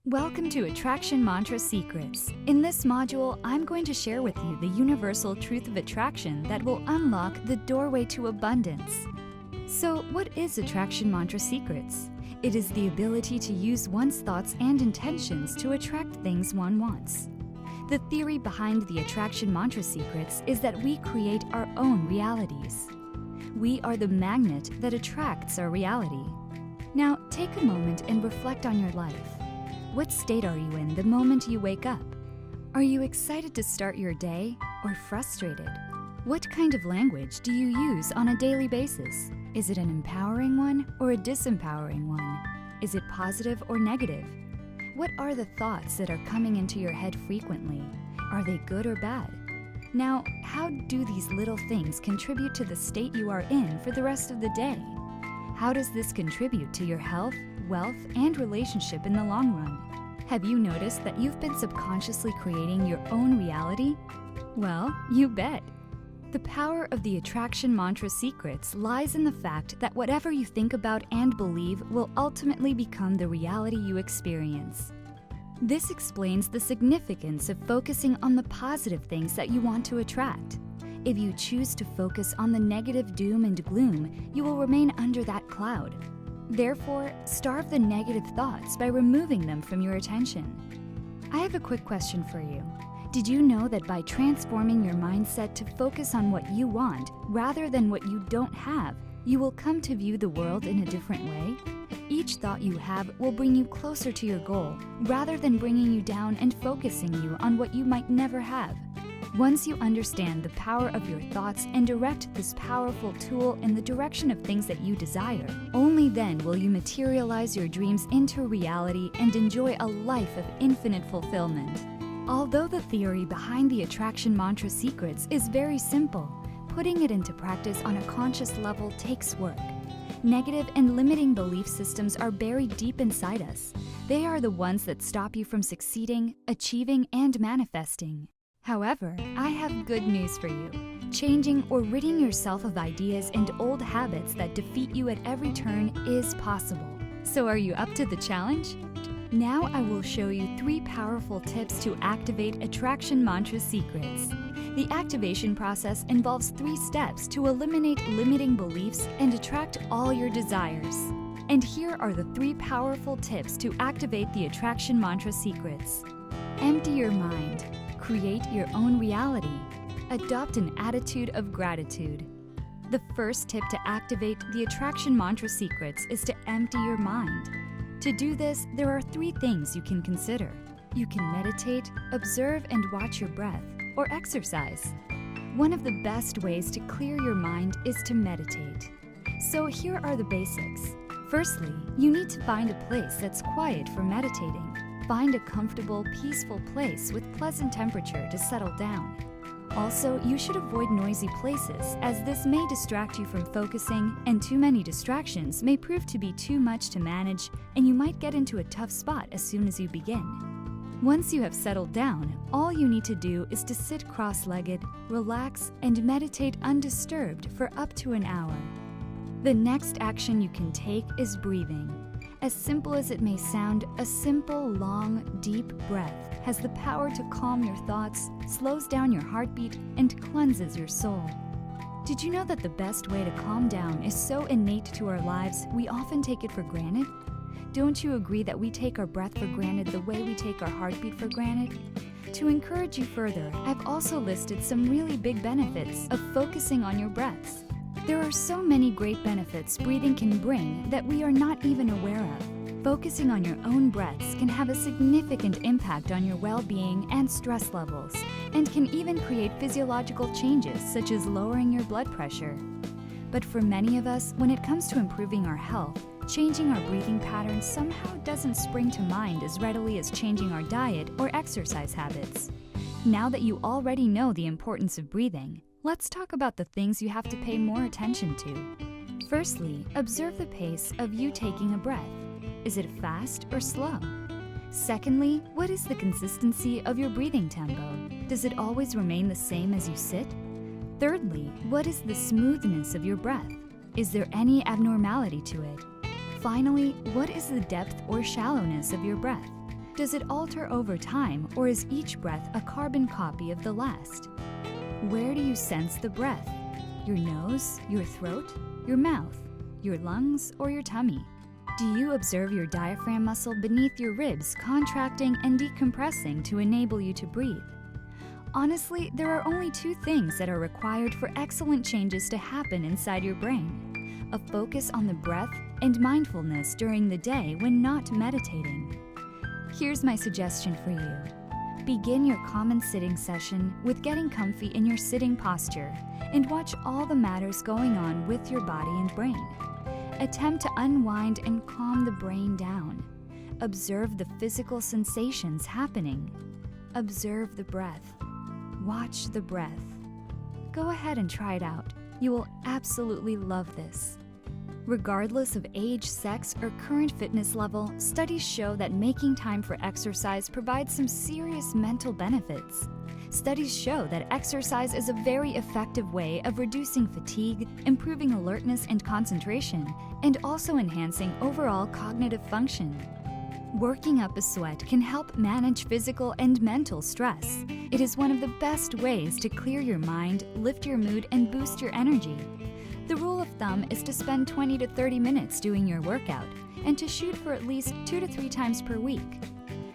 Welcome to Attraction Mantra Secrets. In this module, I'm going to share with you the universal truth of attraction that will unlock the doorway to abundance. So, what is Attraction Mantra Secrets? It is the ability to use one's thoughts and intentions to attract things one wants. The theory behind the Attraction Mantra Secrets is that we create our own realities. We are the magnet that attracts our reality. Now, take a moment and reflect on your life. What state are you in the moment you wake up? Are you excited to start your day or frustrated? What kind of language do you use on a daily basis? Is it an empowering one or a disempowering one? Is it positive or negative? What are the thoughts that are coming into your head frequently? Are they good or bad? Now, how do these little things contribute to the state you are in for the rest of the day? How does this contribute to your health, wealth, and relationship in the long run? Have you noticed that you've been subconsciously creating your own reality? Well, you bet. The power of the Attraction Mantra Secrets lies in the fact that whatever you think about and believe will ultimately become the reality you experience. This explains the significance of focusing on the positive things that you want to attract. If you choose to focus on the negative doom and gloom, you will remain under that cloud. Therefore, starve the negative thoughts by removing them from your attention. I have a quick question for you. Did you know that by transforming your mindset to focus on what you want rather than what you don't have, you will come to view the world in a different way? Each thought you have will bring you closer to your goal rather than bringing you down and focusing you on what you might never have. Once you understand the power of your thoughts and direct this powerful tool in the direction of things that you desire, only then will you materialize your dreams into reality and enjoy a life of infinite fulfillment. Although the theory behind the Attraction Mantra Secrets is very simple, putting it into practice on a conscious level takes work. Negative and limiting belief systems are buried deep inside us. They are the ones that stop you from succeeding, achieving, and manifesting. However, I have good news for you. Changing or ridding yourself of ideas and old habits that defeat you at every turn is possible. So are you up to the challenge? Now I will show you 3 powerful tips to activate Attraction Mantra Secrets. The activation process involves 3 steps to eliminate limiting beliefs and attract all your desires. And here are the 3 powerful tips to activate the Attraction Mantra Secrets. Empty your mind. Create your own reality. Adopt an attitude of gratitude. The first tip to activate the Attraction Mantra Secrets is to empty your mind. To do this, there are 3 things you can consider. You can meditate, observe and watch your breath, or exercise. One of the best ways to clear your mind is to meditate. So here are the basics. Firstly, you need to find a place that's quiet for meditating. Find a comfortable, peaceful place with pleasant temperature to settle down. Also, you should avoid noisy places, as this may distract you from focusing, and too many distractions may prove to be too much to manage, and you might get into a tough spot as soon as you begin. Once you have settled down, all you need to do is to sit cross-legged, relax, and meditate undisturbed for up to an hour. The next action you can take is breathing. As simple as it may sound, a simple, long, deep breath has the power to calm your thoughts, slows down your heartbeat, and cleanses your soul. Did you know that the best way to calm down is so innate to our lives, we often take it for granted? Don't you agree that we take our breath for granted the way we take our heartbeat for granted? To encourage you further, I've also listed some really big benefits of focusing on your breaths. There are so many great benefits breathing can bring that we are not even aware of. Focusing on your own breaths can have a significant impact on your well-being and stress levels, and can even create physiological changes such as lowering your blood pressure. But for many of us, when it comes to improving our health, changing our breathing patterns somehow doesn't spring to mind as readily as changing our diet or exercise habits. Now that you already know the importance of breathing, let's talk about the things you have to pay more attention to. Firstly, observe the pace of you taking a breath. Is it fast or slow? Secondly, what is the consistency of your breathing tempo? Does it always remain the same as you sit? Thirdly, what is the smoothness of your breath? Is there any abnormality to it? Finally, what is the depth or shallowness of your breath? Does it alter over time, or is each breath a carbon copy of the last? Where do you sense the breath? Your nose, your throat, your mouth, your lungs, or your tummy? Do you observe your diaphragm muscle beneath your ribs contracting and decompressing to enable you to breathe? Honestly, there are only two things that are required for excellent changes to happen inside your brain: a focus on the breath and mindfulness during the day when not meditating. Here's my suggestion for you. Begin your common sitting session with getting comfy in your sitting posture and watch all the matters going on with your body and brain. Attempt to unwind and calm the brain down. Observe the physical sensations happening. Observe the breath. Watch the breath. Go ahead and try it out. You will absolutely love this. Regardless of age, sex, or current fitness level, studies show that making time for exercise provides some serious mental benefits. Studies show that exercise is a very effective way of reducing fatigue, improving alertness and concentration, and also enhancing overall cognitive function. Working up a sweat can help manage physical and mental stress. It is one of the best ways to clear your mind, lift your mood, and boost your energy. The rule of thumb is to spend 20 to 30 minutes doing your workout and to shoot for at least 2 to 3 times per week.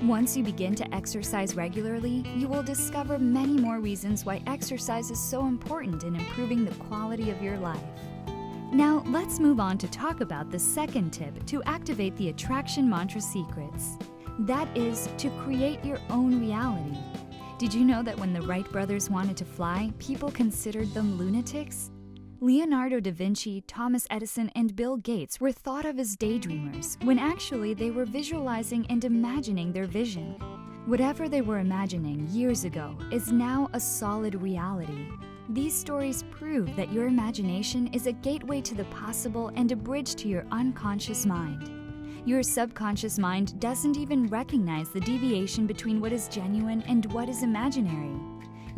Once you begin to exercise regularly, you will discover many more reasons why exercise is so important in improving the quality of your life. Now, let's move on to talk about the second tip to activate the attraction mantra secrets. That is to create your own reality. Did you know that when the Wright brothers wanted to fly, people considered them lunatics? Leonardo da Vinci, Thomas Edison, and Bill Gates were thought of as daydreamers, when actually they were visualizing and imagining their vision. Whatever they were imagining years ago is now a solid reality. These stories prove that your imagination is a gateway to the possible and a bridge to your unconscious mind. Your subconscious mind doesn't even recognize the deviation between what is genuine and what is imaginary.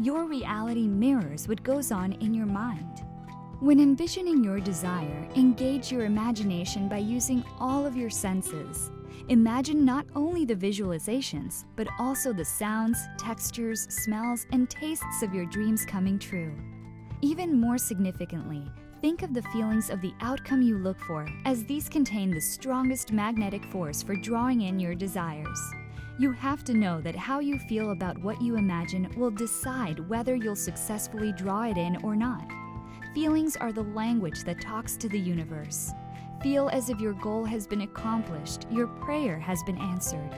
Your reality mirrors what goes on in your mind. When envisioning your desire, engage your imagination by using all of your senses. Imagine not only the visualizations, but also the sounds, textures, smells, and tastes of your dreams coming true. Even more significantly, think of the feelings of the outcome you look for, as these contain the strongest magnetic force for drawing in your desires. You have to know that how you feel about what you imagine will decide whether you'll successfully draw it in or not. Feelings are the language that talks to the universe. Feel as if your goal has been accomplished, your prayer has been answered.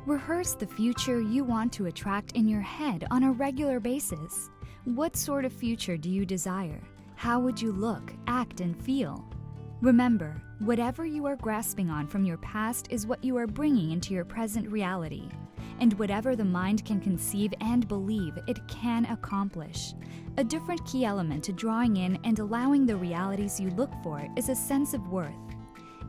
Rehearse the future you want to attract in your head on a regular basis. What sort of future do you desire? How would you look, act, and feel? Remember, whatever you are grasping on from your past is what you are bringing into your present reality. And whatever the mind can conceive and believe, it can accomplish. A different key element to drawing in and allowing the realities you look for is a sense of worth.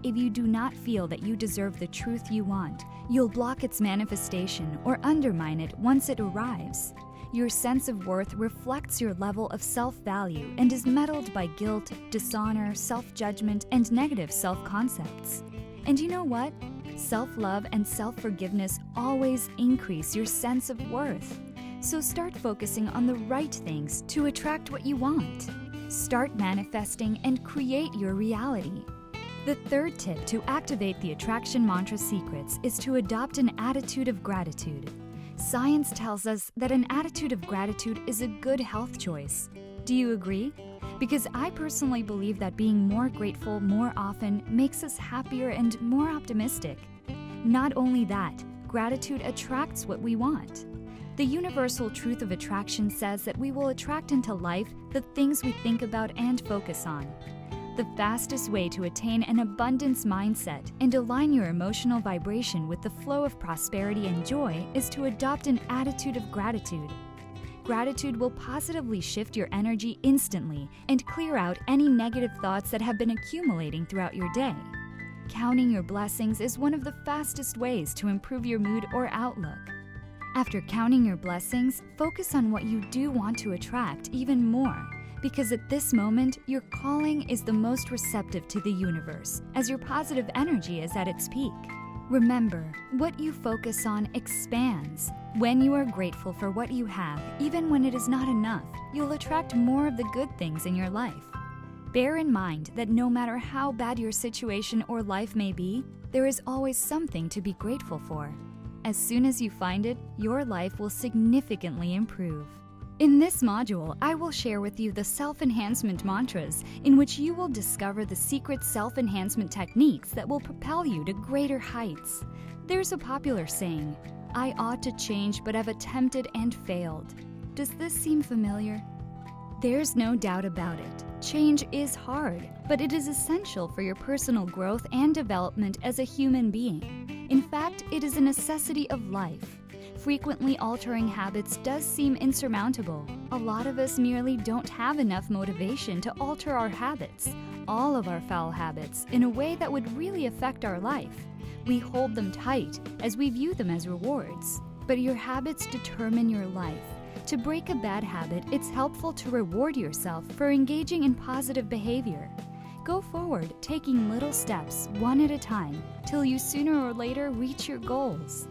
If you do not feel that you deserve the truth you want, you'll block its manifestation or undermine it once it arrives. Your sense of worth reflects your level of self-value and is muddled by guilt, dishonor, self-judgment, and negative self-concepts. And you know what? Self-love and self-forgiveness always increase your sense of worth. So start focusing on the right things to attract what you want. Start manifesting and create your reality. The third tip to activate the attraction mantra secrets is to adopt an attitude of gratitude. Science tells us that an attitude of gratitude is a good health choice. Do you agree? Because I personally believe that being more grateful more often makes us happier and more optimistic. Not only that, gratitude attracts what we want. The universal truth of attraction says that we will attract into life the things we think about and focus on. The fastest way to attain an abundance mindset and align your emotional vibration with the flow of prosperity and joy is to adopt an attitude of gratitude. Gratitude will positively shift your energy instantly and clear out any negative thoughts that have been accumulating throughout your day. Counting your blessings is one of the fastest ways to improve your mood or outlook. After counting your blessings, focus on what you do want to attract even more, because at this moment, your calling is the most receptive to the universe, as your positive energy is at its peak. Remember, what you focus on expands. When you are grateful for what you have, even when it is not enough, you'll attract more of the good things in your life. Bear in mind that no matter how bad your situation or life may be, there is always something to be grateful for. As soon as you find it, your life will significantly improve. In this module, I will share with you the Self-Enhancement Mantras, in which you will discover the secret self-enhancement techniques that will propel you to greater heights. There's a popular saying, "I ought to change but have attempted and failed." Does this seem familiar? There's no doubt about it. Change is hard, but it is essential for your personal growth and development as a human being. In fact, it is a necessity of life. Frequently altering habits does seem insurmountable. A lot of us merely don't have enough motivation to alter our habits, all of our foul habits, in a way that would really affect our life. We hold them tight as we view them as rewards. But your habits determine your life. To break a bad habit, it's helpful to reward yourself for engaging in positive behavior. Go forward, taking little steps, one at a time, till you sooner or later reach your goals.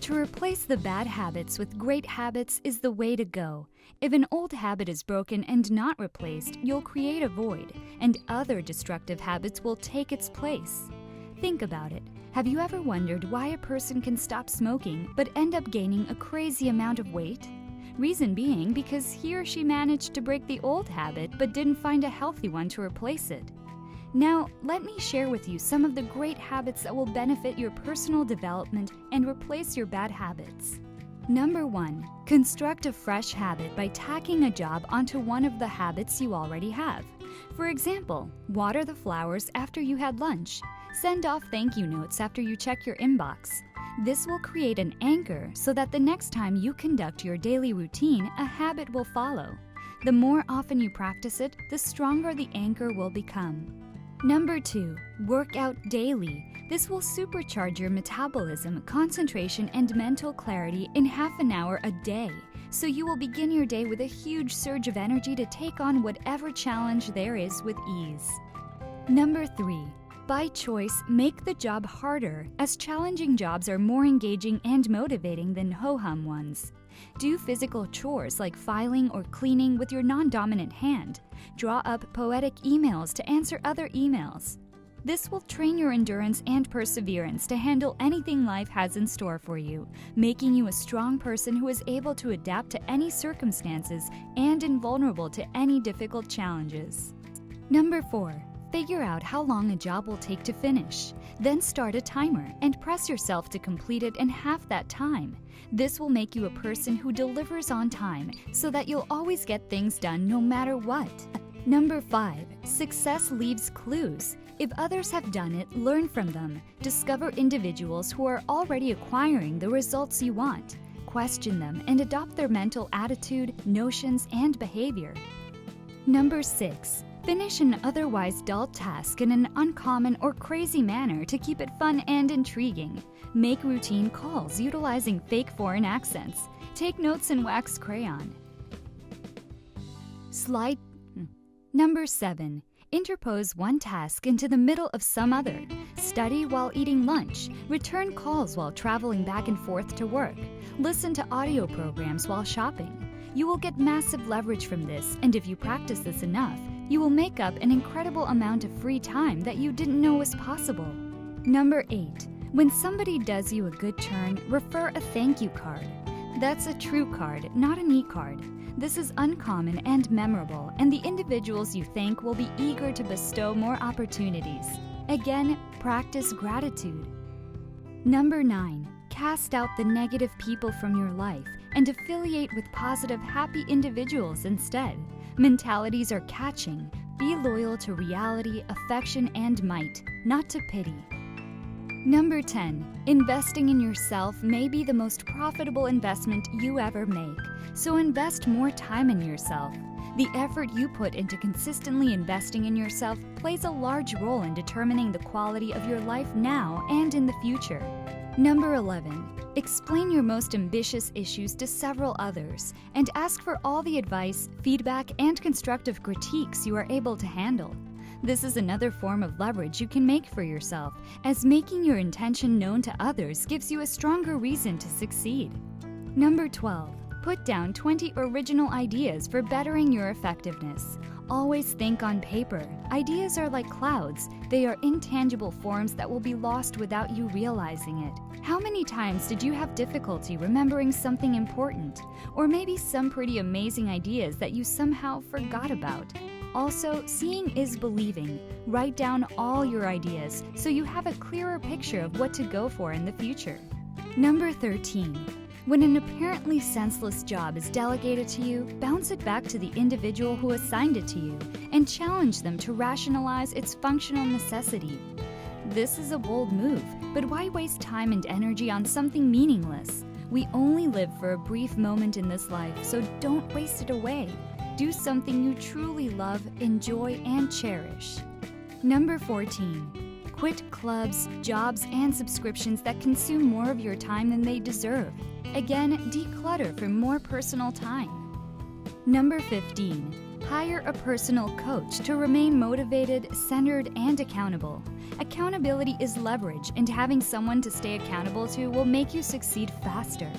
To replace the bad habits with great habits is the way to go. If an old habit is broken and not replaced, you'll create a void, and other destructive habits will take its place. Think about it. Have you ever wondered why a person can stop smoking but end up gaining a crazy amount of weight? Reason being because he or she managed to break the old habit but didn't find a healthy one to replace it. Now, let me share with you some of the great habits that will benefit your personal development and replace your bad habits. Number 1. Construct a fresh habit by tacking a job onto one of the habits you already have. For example, water the flowers after you had lunch. Send off thank you notes after you check your inbox. This will create an anchor so that the next time you conduct your daily routine, a habit will follow. The more often you practice it, the stronger the anchor will become. Number 2. Work out daily. This will supercharge your metabolism, concentration, and mental clarity in half an hour a day, so you will begin your day with a huge surge of energy to take on whatever challenge there is with ease. Number 3. By choice, make the job harder, as challenging jobs are more engaging and motivating than ho-hum ones. Do physical chores like filing or cleaning with your non-dominant hand. Draw up poetic emails to answer other emails. This will train your endurance and perseverance to handle anything life has in store for you, making you a strong person who is able to adapt to any circumstances and invulnerable to any difficult challenges. Number 4. Figure out how long a job will take to finish. Then start a timer and press yourself to complete it in half that time. This will make you a person who delivers on time so that you'll always get things done no matter what. Number 5. Success leaves clues. If others have done it, learn from them. Discover individuals who are already acquiring the results you want. Question them and adopt their mental attitude, notions, and behavior. Number 6. Finish an otherwise dull task in an uncommon or crazy manner to keep it fun and intriguing. Make routine calls utilizing fake foreign accents. Take notes in wax crayon. Number 7. Interpose one task into the middle of some other. Study while eating lunch. Return calls while traveling back and forth to work. Listen to audio programs while shopping. You will get massive leverage from this, and if you practice this enough, you will make up an incredible amount of free time that you didn't know was possible. Number 8. When somebody does you a good turn, refer a thank you card. That's a true card, not an e-card. This is uncommon and memorable, and the individuals you thank will be eager to bestow more opportunities. Again, practice gratitude. Number 9. Cast out the negative people from your life and affiliate with positive, happy individuals instead. Mentalities are catching. Be loyal to reality, affection, and might, not to pity. Number 10. Investing in yourself may be the most profitable investment you ever make, so invest more time in yourself. The effort you put into consistently investing in yourself plays a large role in determining the quality of your life now and in the future. Number 11. Explain your most ambitious issues to several others and ask for all the advice, feedback, and constructive critiques you are able to handle. This is another form of leverage you can make for yourself, as making your intention known to others gives you a stronger reason to succeed. Number 12. Put down 20 original ideas for bettering your effectiveness. Always think on paper. Ideas are like clouds. They are intangible forms that will be lost without you realizing it. How many times did you have difficulty remembering something important? Or maybe some pretty amazing ideas that you somehow forgot about? Also, seeing is believing. Write down all your ideas so you have a clearer picture of what to go for in the future. Number 13. When an apparently senseless job is delegated to you, bounce it back to the individual who assigned it to you and challenge them to rationalize its functional necessity. This is a bold move, but why waste time and energy on something meaningless? We only live for a brief moment in this life, so don't waste it away. Do something you truly love, enjoy, and cherish. Number 14. Quit clubs, jobs, and subscriptions that consume more of your time than they deserve. Again, declutter for more personal time. Number 15. Hire a personal coach to remain motivated, centered, and accountable. Accountability is leverage, and having someone to stay accountable to will make you succeed faster.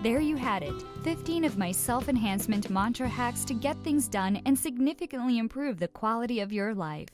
There you had it, 15 of my self-enhancement mantra hacks to get things done and significantly improve the quality of your life.